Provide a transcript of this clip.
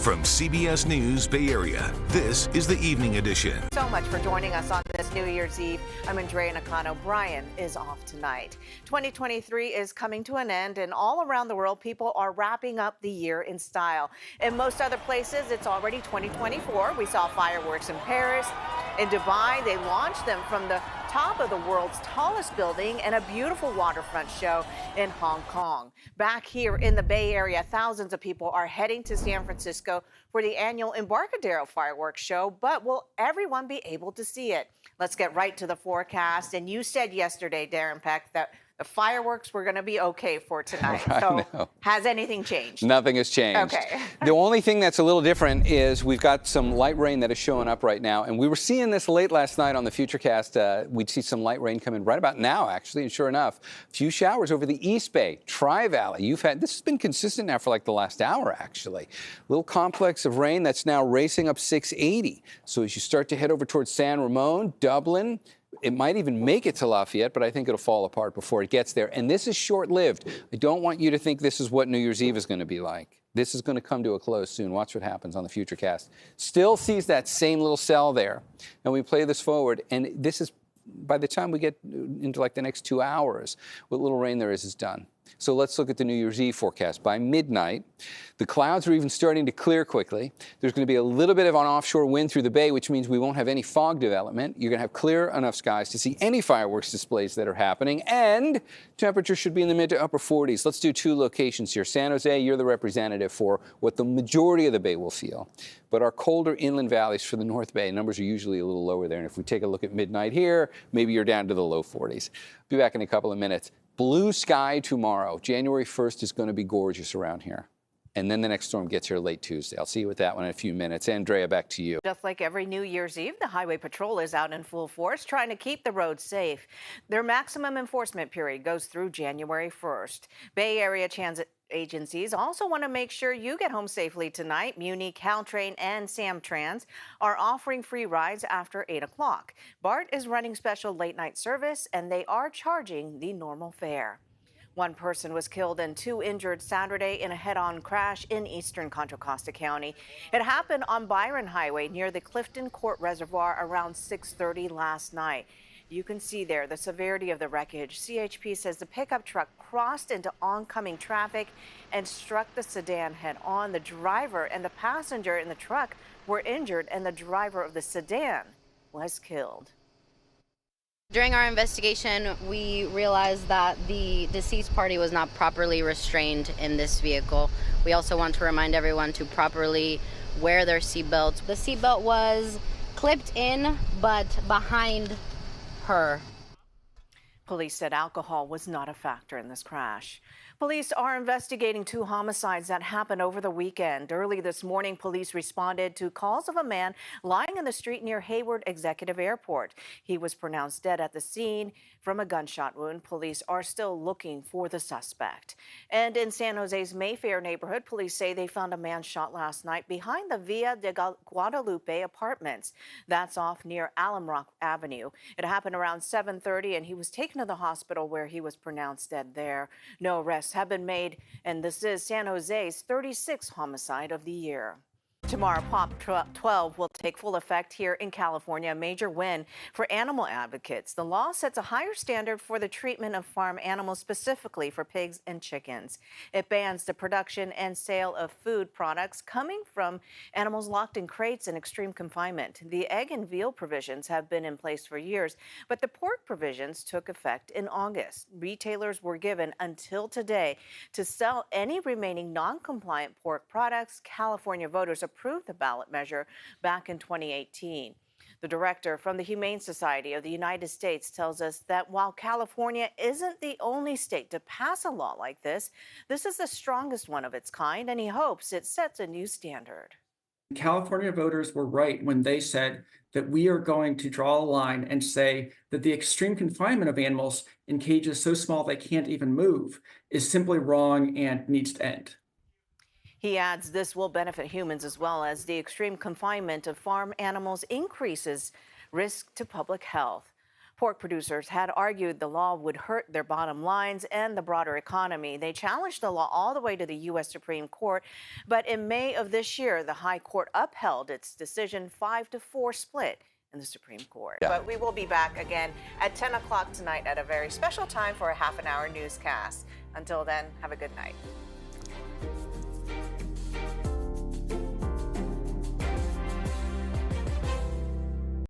From CBS News Bay Area, this is the Evening Edition. So much for joining us on this New Year's Eve. I'm Andrea Nakano. Brian is off tonight. 2023 is coming to an end, and all around the world, people are wrapping up the year in style. In most other places, it's already 2024. We saw fireworks in Paris. In Dubai, they launched them from the top of the world's tallest building, and a beautiful waterfront show in Hong Kong. Back here in the Bay Area, thousands of people are heading to San Francisco for the annual Embarcadero fireworks show, but will everyone be able to see it? Let's get right to the forecast. And you said yesterday, Darren Peck, that the fireworks were going to be okay for tonight. So has anything changed? Nothing has changed. Okay. The only thing that's a little different is we've got some light rain that is showing up right now. And we were seeing this late last night on the Futurecast. We'd see some light rain coming right about now, actually. And sure enough, a few showers over the East Bay, Tri-Valley. This has been consistent now for like the last hour, actually. Little complex of rain that's now racing up 680. So as you start to head over towards San Ramon, Dublin, it might even make it to Lafayette, but I think it'll fall apart before it gets there. And this is short-lived. I don't want you to think this is what New Year's Eve is going to be like. This is going to come to a close soon. Watch what happens on the Futurecast. Still sees that same little cell there. And we play this forward, and this is, by the time we get into like the next 2 hours, what little rain there is done. So let's look at the New Year's Eve forecast. By midnight, the clouds are even starting to clear quickly. There's going to be a little bit of an offshore wind through the bay, which means we won't have any fog development. You're going to have clear enough skies to see any fireworks displays that are happening, and temperatures should be in the mid to upper 40s. Let's do two locations here. San Jose, you're the representative for what the majority of the bay will feel. But our colder inland valleys for the North Bay, numbers are usually a little lower there. And if we take a look at midnight here, maybe you're down to the low 40s. Be back in a couple of minutes. Blue sky tomorrow. January 1st is going to be gorgeous around here. And then the next storm gets here late Tuesday. I'll see you with that one in a few minutes. Andrea, back to you. Just like every New Year's Eve, the Highway Patrol is out in full force trying to keep the roads safe. Their maximum enforcement period goes through January 1st. Bay Area transit agencies also want to make sure you get home safely tonight. Muni, Caltrain, and Samtrans are offering free rides after 8 o'clock. BART is running special late-night service, and they are charging the normal fare. One person was killed and two injured Saturday in a head-on crash in eastern Contra Costa County. It happened on Byron Highway near the Clifton Court Reservoir around 6:30 last night. You can see there the severity of the wreckage. CHP says the pickup truck crossed into oncoming traffic and struck the sedan head-on. The driver and the passenger in the truck were injured, and the driver of the sedan was killed. During our investigation, we realized that the deceased party was not properly restrained in this vehicle. We also want to remind everyone to properly wear their seatbelts. The seatbelt was clipped in, but behind her. Police said alcohol was not a factor in this crash. Police are investigating two homicides that happened over the weekend. Early this morning, police responded to calls of a man lying in the street near Hayward Executive Airport. He was pronounced dead at the scene from a gunshot wound. Police are still looking for the suspect. And in San Jose's Mayfair neighborhood, police say they found a man shot last night behind the Villa de Guadalupe apartments. That's off near Alum Avenue. It happened around 7:30, and he was taken to the hospital where he was pronounced dead there. No arrests have been made, and this is San Jose's 36th homicide of the year. Tomorrow, Prop 12 will take full effect here in California, a major win for animal advocates. The law sets a higher standard for the treatment of farm animals, specifically for pigs and chickens. It bans the production and sale of food products coming from animals locked in crates in extreme confinement. The egg and veal provisions have been in place for years, but the pork provisions took effect in August. Retailers were given until today to sell any remaining non-compliant pork products. California voters approved the ballot measure back in 2018. The director from the Humane Society of the United States tells us that while California isn't the only state to pass a law like this is the strongest one of its kind, and he hopes it sets a new standard. California voters were right when they said that we are going to draw a line and say that the extreme confinement of animals in cages so small they can't even move is simply wrong and needs to end. He adds this will benefit humans as well, as the extreme confinement of farm animals increases risk to public health. Pork producers had argued the law would hurt their bottom lines and the broader economy. They challenged the law all the way to the U.S. Supreme Court, but in May of this year, the High Court upheld its decision, 5-4 split in the Supreme Court. Yeah. But we will be back again at 10 o'clock tonight at a very special time for a half-an-hour newscast. Until then, have a good night.